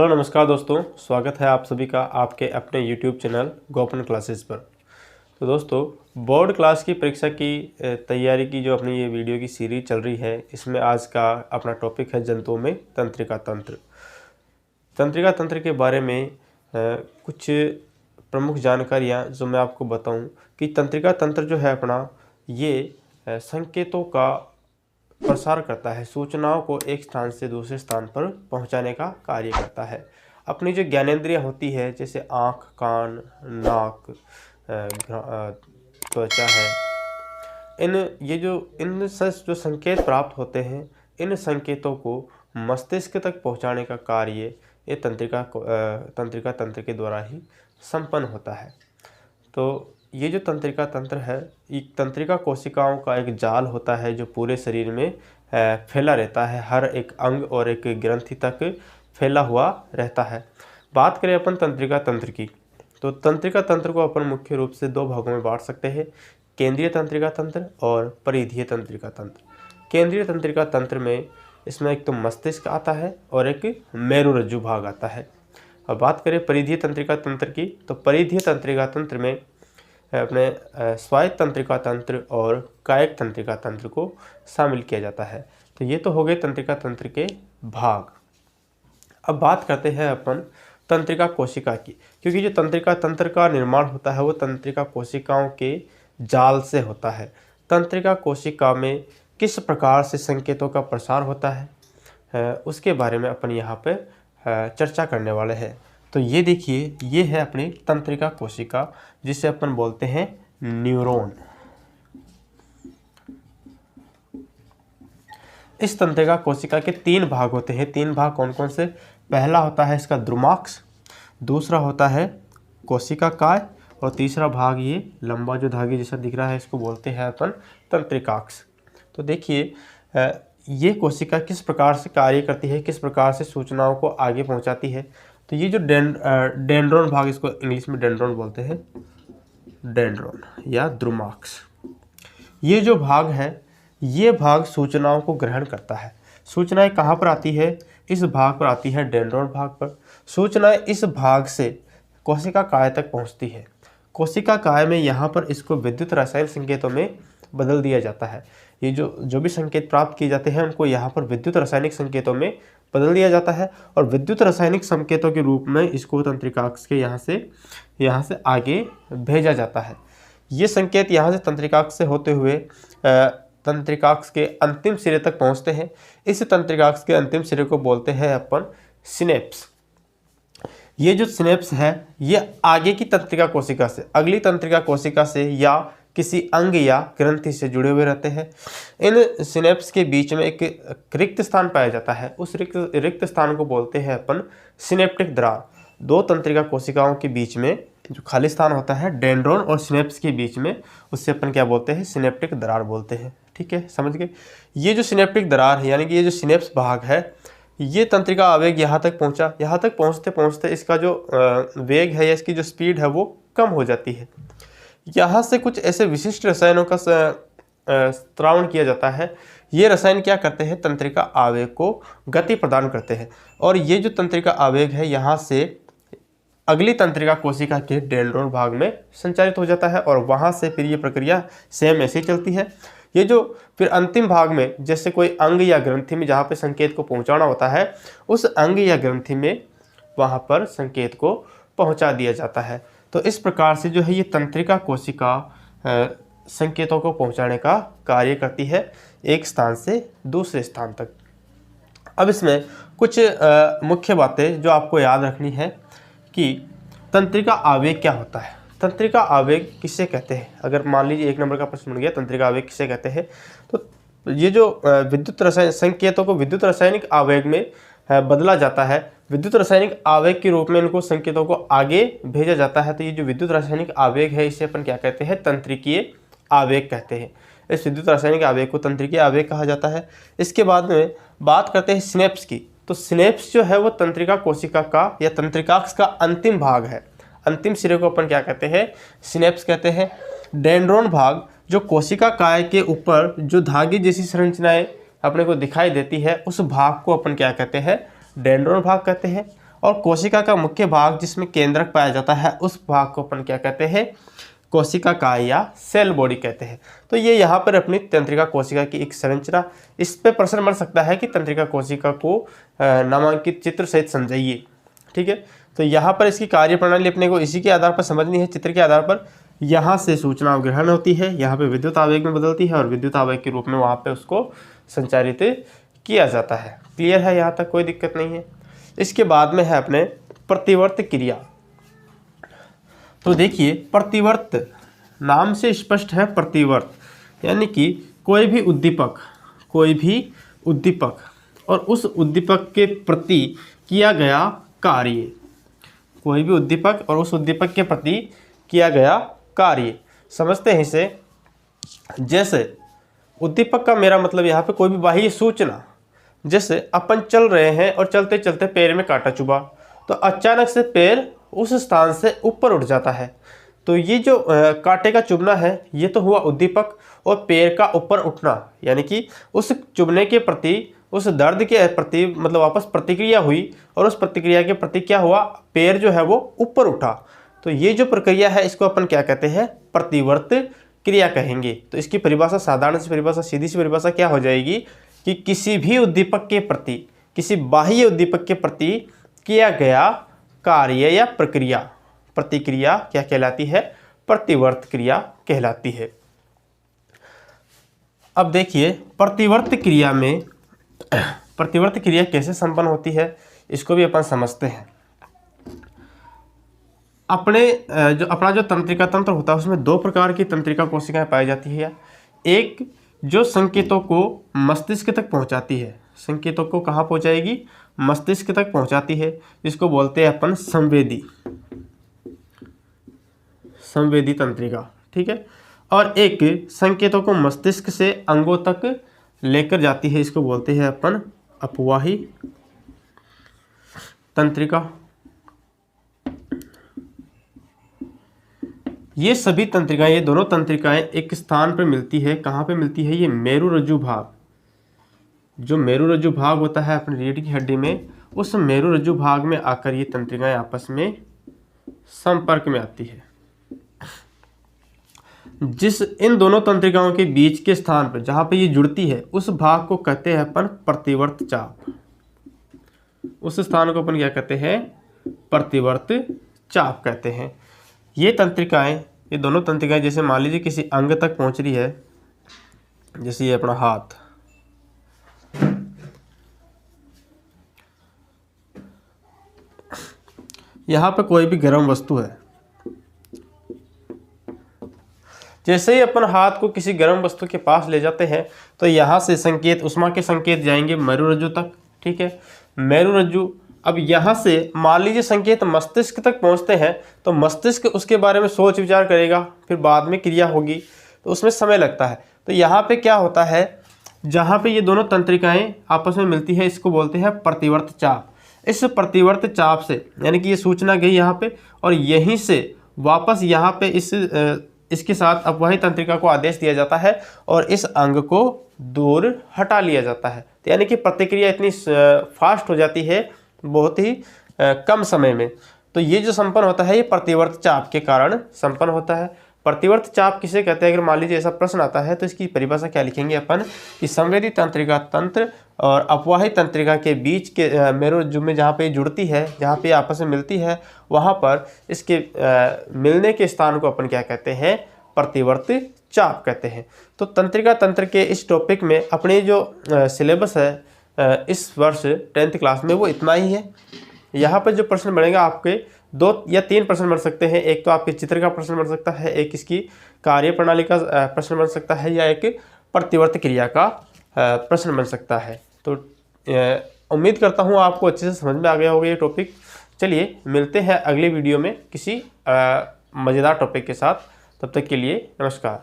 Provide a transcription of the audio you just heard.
Hello नमस्कार दोस्तों, स्वागत है आप सभी का आपके अपने यूट्यूब चैनल गोपन क्लासेस पर। तो दोस्तों, बोर्ड क्लास की परीक्षा की तैयारी की जो अपनी ये वीडियो की सीरीज चल रही है, इसमें आज का अपना टॉपिक है जंतुओं में तंत्रिका तंत्र। तंत्रिका तंत्र के बारे में कुछ प्रमुख जानकारियाँ जो मैं आपको बताऊं कि तंत्रिका तंत्र जो है अपना, ये संकेतों का प्रसार करता है, सूचनाओं को एक स्थान से दूसरे स्थान पर पहुंचाने का कार्य करता है। अपनी जो ज्ञानेंद्रियां होती है, जैसे आँख, कान, नाक, त्वचा है, इन जो संकेत प्राप्त होते हैं, इन संकेतों को मस्तिष्क तक पहुंचाने का कार्य ये तंत्रिका तंत्र के द्वारा ही संपन्न होता है। तो ये जो तंत्रिका तंत्र है, एक तंत्रिका कोशिकाओं का एक जाल होता है जो पूरे शरीर में फैला रहता है, हर एक अंग और एक ग्रंथि तक फैला हुआ रहता है। बात करें अपन तंत्रिका तंत्र की, तो तंत्रिका तंत्र को अपन मुख्य रूप से दो भागों में बांट सकते हैं, केंद्रीय तंत्रिका तंत्र और परिधीय तंत्रिका तंत्र। केंद्रीय तंत्रिका तंत्र में इसमें एक तो मस्तिष्क आता है और एक मेरुरज्जु भाग आता है। अब बात करें परिधीय तंत्रिका तंत्र की, तो परिधीय तंत्रिका तंत्र में अपने स्वायत्त तंत्रिका तंत्र और कायिक तंत्रिका तंत्र को शामिल किया जाता है। तो ये तो हो गए तंत्रिका तंत्र के भाग। अब बात करते हैं अपन तंत्रिका कोशिका की, क्योंकि जो तंत्रिका तंत्र का निर्माण होता है वो तंत्रिका कोशिकाओं के जाल से होता है। तंत्रिका कोशिका में किस प्रकार से संकेतों का प्रसार होता है उसके बारे में अपन यहाँ पे चर्चा करने वाले हैं। तो ये देखिए, ये है अपनी तंत्रिका कोशिका, जिसे अपन बोलते हैं न्यूरॉन। इस तंत्रिका कोशिका के तीन भाग होते हैं। तीन भाग कौन कौन से? पहला होता है इसका द्रुमाक्ष, दूसरा होता है कोशिका काय, और तीसरा भाग ये लंबा जो धागे जैसा दिख रहा है, इसको बोलते हैं अपन तंत्रिकाक्ष। तो देखिए, ये कोशिका किस प्रकार से कार्य करती है, किस प्रकार से सूचनाओं को आगे पहुंचाती है। तो ये जो डेंड्रॉन भाग, इसको इंग्लिश में डेंड्रॉन बोलते हैं, डेंड्रॉन या द्रुमाक्ष, ये जो भाग है, ये भाग सूचनाओं को ग्रहण करता है। सूचनाएं कहाँ पर आती है? इस भाग पर आती है, डेंड्रॉन भाग पर। सूचनाएं इस भाग से कोशिका काय तक पहुँचती है। कोशिका काय में यहाँ पर इसको विद्युत रासायनिक संकेतों में बदल दिया जाता है। ये जो भी संकेत प्राप्त किए जाते हैं, उनको यहाँ पर विद्युत रासायनिक संकेतों में बदल दिया जाता है, और विद्युत रासायनिक संकेतों के रूप में इसको तंत्रिकाक्ष के यहाँ से आगे भेजा जाता है। ये संकेत यहाँ से तंत्रिकाक्ष से होते हुए तंत्रिकाक्ष के अंतिम सिरे तक पहुँचते हैं। इस तंत्रिकाक्ष के अंतिम सिरे को बोलते हैं अपन सिनेप्स। ये जो सिनेप्स है, ये आगे की तंत्रिका कोशिका से, अगली तंत्रिका कोशिका से या किसी अंग या ग्रंथि से जुड़े हुए रहते हैं। इन सिनेप्स के बीच में एक रिक्त स्थान पाया जाता है। उस रिक्त स्थान को बोलते हैं अपन सिनेप्टिक दरार। दो तंत्रिका कोशिकाओं के बीच में जो खाली स्थान होता है, डेंड्रॉन और सिनेप्स के बीच में, उससे अपन क्या बोलते हैं? सिनेप्टिक दरार बोलते हैं। ठीक है, समझ गए? ये जो सिनेप्टिक दरार है, यानी कि ये जो सिनेप्स भाग है, ये तंत्रिका आवेग यहाँ तक पहुँचा। यहाँ तक पहुँचते पहुँचते इसका जो वेग है या इसकी जो स्पीड है वो कम हो जाती है। यहाँ से कुछ ऐसे विशिष्ट रसायनों का स्रावण किया जाता है। ये रसायन क्या करते हैं? तंत्रिका आवेग को गति प्रदान करते हैं, और ये जो तंत्रिका आवेग है यहाँ से अगली तंत्रिका कोशिका के डेंड्रॉन भाग में संचारित हो जाता है, और वहाँ से फिर ये प्रक्रिया सेम ऐसे ही चलती है। ये जो फिर अंतिम भाग में, जैसे कोई अंग या ग्रंथि में जहाँ पे संकेत को पहुँचाना होता है, उस अंग या ग्रंथि में वहाँ पर संकेत को पहुँचा दिया जाता है। तो इस प्रकार से जो है ये तंत्रिका कोशिका संकेतों को पहुंचाने का कार्य करती है, एक स्थान से दूसरे स्थान तक। अब इसमें कुछ मुख्य बातें जो आपको याद रखनी है कि तंत्रिका आवेग क्या होता है। तंत्रिका आवेग किसे कहते हैं? अगर मान लीजिए 1 नंबर का प्रश्न बन गया, तंत्रिका आवेग किसे कहते हैं, तो ये जो विद्युत रासायनिक संकेतों को विद्युत रासायनिक आवेग में बदला जाता है, विद्युत रासायनिक आवेग के रूप में इनको संकेतों को आगे भेजा जाता है। तो ये जो विद्युत रासायनिक आवेग है, इसे अपन क्या कहते हैं? तंत्रिकीय आवेग कहते हैं। इस विद्युत रासायनिक आवेग को तंत्रिकीय आवेग कहा जाता है। इसके बाद में बात करते हैं सिनेप्स की। तो सिनेप्स जो है वो तंत्रिका कोशिका का या तंत्रिकाक्ष का अंतिम भाग है। अंतिम सिरे को अपन क्या कहते हैं? सिनेप्स कहते हैं। डेंड्रॉन भाग जो कोशिका काय के ऊपर जो धागे जैसी संरचनाएं अपने को दिखाई देती है, उस भाग को अपन क्या कहते हैं? डेंड्रॉन भाग कहते हैं। और कोशिका का मुख्य भाग जिसमें केंद्रक पाया जाता है उस भाग को अपन क्या कहते हैं, कोशिका काय या सेल बॉडी कहते हैं। तो ये यहाँ पर अपनी तंत्रिका कोशिका की एक संरचना, इस पे प्रश्न बन सकता है कि तंत्रिका कोशिका को नामांकित चित्र सहित समझाइए। ठीक है, तो यहाँ पर इसकी कार्यप्रणाली अपने को इसी के आधार पर समझनी है, चित्र के आधार पर। यहाँ से सूचना ग्रहण होती है, यहाँ पे विद्युत आवेग में बदलती है और विद्युत आवेग के रूप में वहाँ पे उसको संचारित किया जाता है। क्लियर है, यहाँ तक कोई दिक्कत नहीं है। इसके बाद में है अपने प्रतिवर्त क्रिया। तो देखिए प्रतिवर्त नाम से स्पष्ट है, प्रतिवर्त यानी कि कोई भी उद्दीपक और उस उद्दीपक के प्रति किया गया कार्य, कोई भी उद्दीपक और उस उद्दीपक के प्रति किया गया कार्य। समझते हैं इसे। जैसे उद्दीपक का मेरा मतलब यहाँ पे कोई भी बाह्य सूचना, जैसे अपन चल रहे हैं और चलते चलते पैर में कांटा चुभा, तो अचानक से पैर उस स्थान से ऊपर उठ जाता है। तो ये जो कांटे का चुभना है ये तो हुआ उद्दीपक, और पैर का ऊपर उठना यानी कि उस चुभने के प्रति, उस दर्द के प्रति मतलब वापस प्रतिक्रिया हुई, और उस प्रतिक्रिया के प्रति क्या हुआ, पैर जो है वो ऊपर उठा। तो ये जो प्रक्रिया है इसको अपन क्या कहते हैं, प्रतिवर्त क्रिया कहेंगे। तो इसकी परिभाषा, साधारण सी परिभाषा, सीधी सी परिभाषा क्या हो जाएगी कि किसी भी उद्दीपक के प्रति, किसी बाह्य उद्दीपक के प्रति किया गया कार्य या प्रक्रिया, प्रतिक्रिया क्या कहलाती है, प्रतिवर्त क्रिया कहलाती है। अब देखिए प्रतिवर्त क्रिया में प्रतिवर्त क्रिया कैसे संपन्न होती है इसको भी अपन समझते हैं। अपना जो तंत्रिका तंत्र होता है उसमें दो प्रकार की तंत्रिका कोशिकाएं पाई जाती है। एक जो संकेतों को मस्तिष्क तक पहुंचाती है, संकेतों को कहाँ पहुंचाएगी, मस्तिष्क तक पहुंचाती है, जिसको बोलते हैं अपन संवेदी तंत्रिका। ठीक है, और एक संकेतों को मस्तिष्क से अंगों तक लेकर जाती है, इसको बोलते हैं अपन अपवाही तंत्रिका। ये सभी तंत्रिकाएं, ये दोनों तंत्रिकाएं एक स्थान पर मिलती है। कहाँ पे मिलती है, ये मेरुरज्जु भाग, जो मेरुरज्जु भाग होता है अपनी रीढ़ की हड्डी में, उस मेरुरज्जु भाग में आकर ये तंत्रिकाएं आपस में संपर्क में आती है। जिस इन दोनों तंत्रिकाओं के बीच के स्थान पर जहाँ पे ये जुड़ती है उस भाग को कहते हैं अपन प्रतिवर्त चाप। उस स्थान को अपन क्या कहते हैं, प्रतिवर्त चाप कहते हैं। ये तंत्रिकाएं, ये दोनों तंत्रिकाएं जैसे मान लीजिए किसी अंग तक पहुंच रही है, जैसे ये अपना हाथ, यहाँ पे कोई भी गर्म वस्तु है, जैसे ही अपन हाथ को किसी गर्म वस्तु के पास ले जाते हैं तो यहाँ से संकेत, उष्मा के संकेत जाएंगे मेरुरज्जु तक। ठीक है, मेरुरज्जु, अब यहाँ से मान लीजिए संकेत मस्तिष्क तक पहुँचते हैं तो मस्तिष्क उसके बारे में सोच विचार करेगा, फिर बाद में क्रिया होगी, तो उसमें समय लगता है। तो यहाँ पे क्या होता है, जहाँ पे ये दोनों तंत्रिकाएं आपस में मिलती है इसको बोलते हैं प्रतिवर्त चाप। इस प्रतिवर्त चाप से यानी कि ये सूचना गई यहाँ पे और यहीं से वापस यहाँ पे इसके साथ अपवाही तंत्रिका को आदेश दिया जाता है और इस अंग को दूर हटा लिया जाता है। तो यानी कि प्रतिक्रिया इतनी फास्ट हो जाती है बहुत ही कम समय में। तो ये जो संपन्न होता है ये प्रतिवर्त चाप के कारण संपन्न होता है। प्रतिवर्त चाप किसे कहते हैं, अगर मान लीजिए ऐसा प्रश्न आता है तो इसकी परिभाषा क्या लिखेंगे अपन कि संवेदी तंत्रिका तंत्र और अपवाही तंत्रिका के बीच के मेरुरज्जु में जहाँ पे जुड़ती है, जहाँ पे आपस में मिलती है, वहाँ पर इसके मिलने के स्थान को अपन क्या कहते हैं, प्रतिवर्त चाप कहते हैं। तो तंत्रिका तंत्र के इस टॉपिक में अपने जो सिलेबस है इस वर्ष 10th क्लास में वो इतना ही है। यहाँ पर जो प्रश्न बनेगा आपके 2 या 3 प्रश्न बन सकते हैं। एक तो आपके चित्र का प्रश्न बन सकता है, एक इसकी कार्य प्रणाली का प्रश्न बन सकता है, या एक प्रतिवर्त क्रिया का प्रश्न बन सकता है। तो उम्मीद करता हूँ आपको अच्छे से समझ में आ गया होगा ये टॉपिक। चलिए मिलते हैं अगले वीडियो में किसी मज़ेदार टॉपिक के साथ। तब तक के लिए नमस्कार।